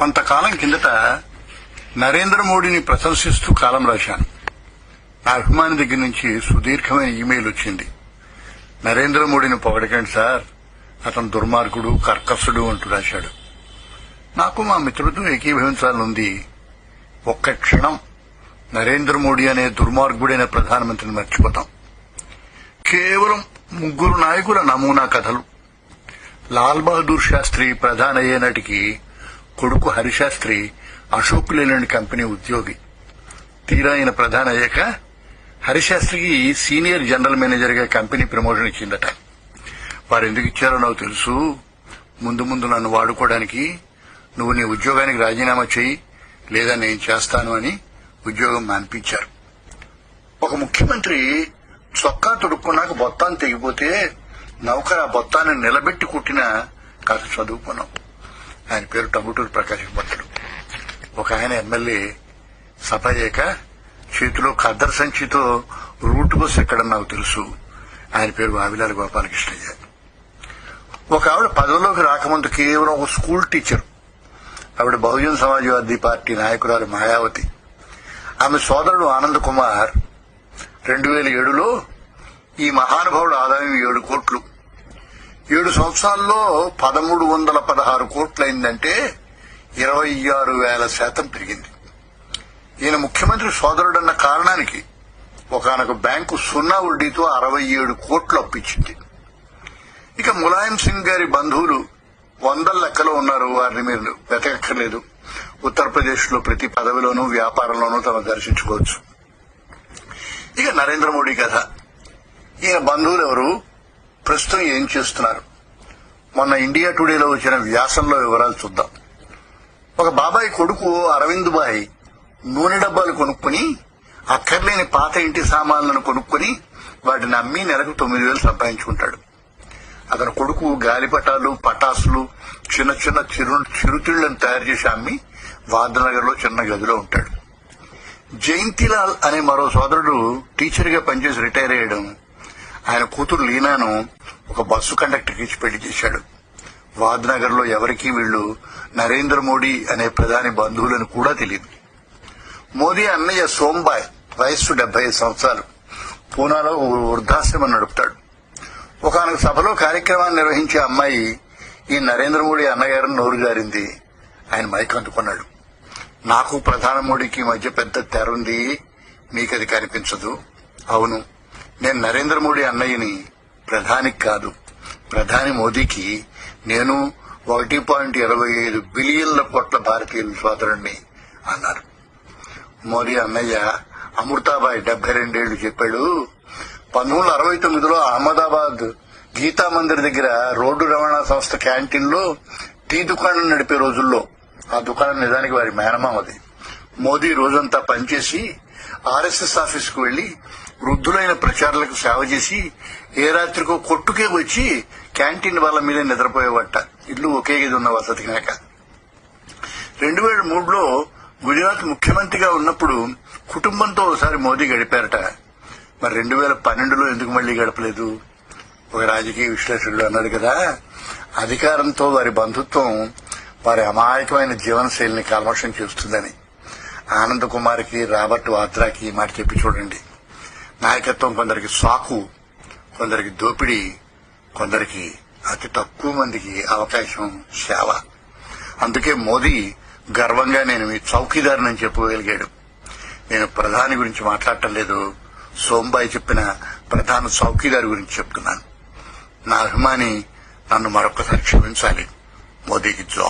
కొంతకాలం కిందట నరేంద్ర మోడీని ప్రశంసిస్తూ కాలం రాశాను. నా అభిమాని దగ్గర నుంచి సుదీర్ఘమైన ఈమెయిల్ వచ్చింది. నరేంద్ర మోడీని పొగడకండి సార్, అతను దుర్మార్గుడు, కర్కసుడు అంటూ రాశాడు. నాకు మా మిత్రుడితో ఏకీభవించాలనుంది. ఒక్క క్షణం నరేంద్ర మోడీ అనే దుర్మార్గుడైన ప్రధానమంత్రిని మర్చిపోతాం. కేవలం 3 నాయకుల నమూనా కథలు. లాల్ బహదూర్ శాస్త్రి ప్రధాని అయ్యే నాటికి కొడుకు హరిశాస్త్రి అశోక్ లేలాండ్ కంపెనీ ఉద్యోగి. తీరా ఆయన ప్రధాని అయ్యాక హరిశాస్త్రికి సీనియర్ జనరల్ మేనేజర్ గా కంపెనీ ప్రమోషన్ ఇచ్చిందట. వారు ఎందుకు ఇచ్చారో నాకు తెలుసు. ముందు ముందు నన్ను వాడుకోవడానికి నువ్వు నీ ఉద్యోగానికి రాజీనామా చేయి, లేదా నేను చేస్తాను అని ఉద్యోగం మాన్పించారు. ఒక ముఖ్యమంత్రి చొక్కా తొడుక్కున్నాక బొత్తాన్ని తెగిపోతే నౌకర్ ఆ బొత్తాన్ని నిలబెట్టి కుట్టిన కథ చదువుకున్నాం. ఆయన పేరు టంగుటూరి ప్రకాశం పంతులు. ఒక ఆయన ఎమ్మెల్యే సభ అయ్యాక చేతిలో ఖద్దరు సంచితో రూట్ బస్ ఎక్కడని నాకు తెలుసు. ఆయన పేరు వావిలాల గోపాలకృష్ణయ్య. ఒక ఆవిడ పదవిలోకి రాకముందు కేవలం ఒక స్కూల్ టీచర్. ఆవిడ బహుజన్ సమాజ్వాదీ పార్టీ నాయకురాలు మాయావతి. ఆమె సోదరుడు ఆనంద్ కుమార్ 2007లో ఈ మహానుభావుడు ఆదాయం 7 కోట్లు. 7 సంవత్సరాల్లో 1316 కోట్లయిందంటే 26,000% పెరిగింది. ఈయన ముఖ్యమంత్రి సోదరుడన్న కారణానికి ఒకనొక బ్యాంకు 0 వడ్డీతో 67 కోట్లు అప్పిచ్చింది. ఇక ములాయం సింగ్ గారి బంధువులు 100 లెక్కలో ఉన్నారు. వారిని మీరు వెతకక్కర్లేదు. ఉత్తరప్రదేశ్ లో ప్రతి పదవిలోనూ వ్యాపారంలోనూ తమ దర్శించుకోవచ్చు. ఇక నరేంద్ర మోడీ కథ. ఈయన బంధువులు ఎవరు, ప్రస్తుతం ఏం చేస్తున్నారు? మొన్న ఇండియా టుడేలో వచ్చిన వ్యాసంలో వివరాలు చూద్దాం. ఒక బాబాయ్ కొడుకు అరవింద్ బాయ్ నూనె డబ్బాలు కొనుక్కుని అక్కర్లేని పాత ఇంటి సామాన్లను కొనుక్కుని వాటిని అమ్మి నెలకు 9,000 సంపాదించుకుంటాడు. అతని కొడుకు గాలిపటాలు, పటాసులు, చిన్న చిన్న చిరుతిళ్లను తయారు చేసి అమ్మి వాద్నగర్ లో చిన్న గదిలో ఉంటాడు. జయంతిలాల్ అనే మరో సోదరుడు టీచర్ గా పనిచేసి రిటైర్ అయ్యడం. ఆయన కూతురు లీనాను ఒక బస్సు కండక్టర్ ఇచ్చి పెళ్లి చేశాడు. వాద్నగర్ లో ఎవరికీ వీళ్లు నరేంద్ర మోడీ అనే ప్రధాని బంధువులను కూడా తెలియదు. మోదీ అన్నయ్య సోంబాయ్ వయస్సు 75 సంవత్సరాలు. పూనాలో వృద్ధాశ్రమం నడుపుతాడు. ఒకనొక సభలో కార్యక్రమాన్ని నిర్వహించే అమ్మాయి ఈ నరేంద్ర మోడీ అన్నగారిని నోరు జారింది. ఆయన మైక్ అందుకున్నాడు. నాకు ప్రధాని మోడీకి మధ్య పెద్ద తెర ఉంది, మీకది కనిపించదు. అవును, నేను నరేంద్ర మోడీ అన్నయ్యని, ప్రధానికి కాదు. ప్రధాని మోదీకి నేను 1.25 బిలియన్ల కోట్ల భారతీయుల సోదరుణ్ణి అన్నారు. మోదీ అన్నయ్య అమృతాబాయ్ 72 ఏళ్లు చెప్పాడు. 1969లో అహ్మదాబాద్ గీతా మందిర్ దగ్గర రోడ్డు రవాణా సంస్థ క్యాంటీన్ లో టీ దుకాణం నడిపే రోజుల్లో, ఆ దుకాణం నిజానికి వారి మేనమామది, మోదీ రోజంతా పనిచేసి ఆర్ఎస్ఎస్ ఆఫీస్ కు వెళ్లి వృద్ధులైన ప్రచారులకు సేవ చేసి ఏ రాత్రికో కొట్టుకే వచ్చి క్యాంటీన్ వాళ్ళ మీద నిద్రపోయేవట. ఇల్లు ఒకే గది ఉన్న వసతి కనుక. 2003లో గుజరాత్ ముఖ్యమంత్రిగా ఉన్నప్పుడు కుటుంబంతో ఒకసారి మోదీ గడిపారట. మరి 2012లో ఎందుకు మళ్లీ గడపలేదు? ఒక రాజకీయ విశ్లేషకుడు అన్నాడు కదా, అధికారంతో వారి బంధుత్వం వారి అమాయకమైన జీవనశైలిని కల్మషం చేస్తుందని. ఆనంద్ కుమార్కి, రాబర్ట్ వాద్రాకి మాట చెప్పి చూడండి. నాయకత్వం కొందరికి సాకు, కొందరికి దోపిడీ, కొందరికి అతి తక్కువ మందికి అవకాశం సేవ. అందుకే మోదీ గర్వంగా నేను మీ చౌకీదారునని చెప్పగలిగాడు. నేను ప్రధాని గురించి మాట్లాడటం లేదు, సోంబాయి చెప్పిన ప్రధాన చౌకీదారు గురించి చెప్తున్నాను. నా అభిమాని నన్ను మరొకసారి క్షమించాలి. మోదీకి జో.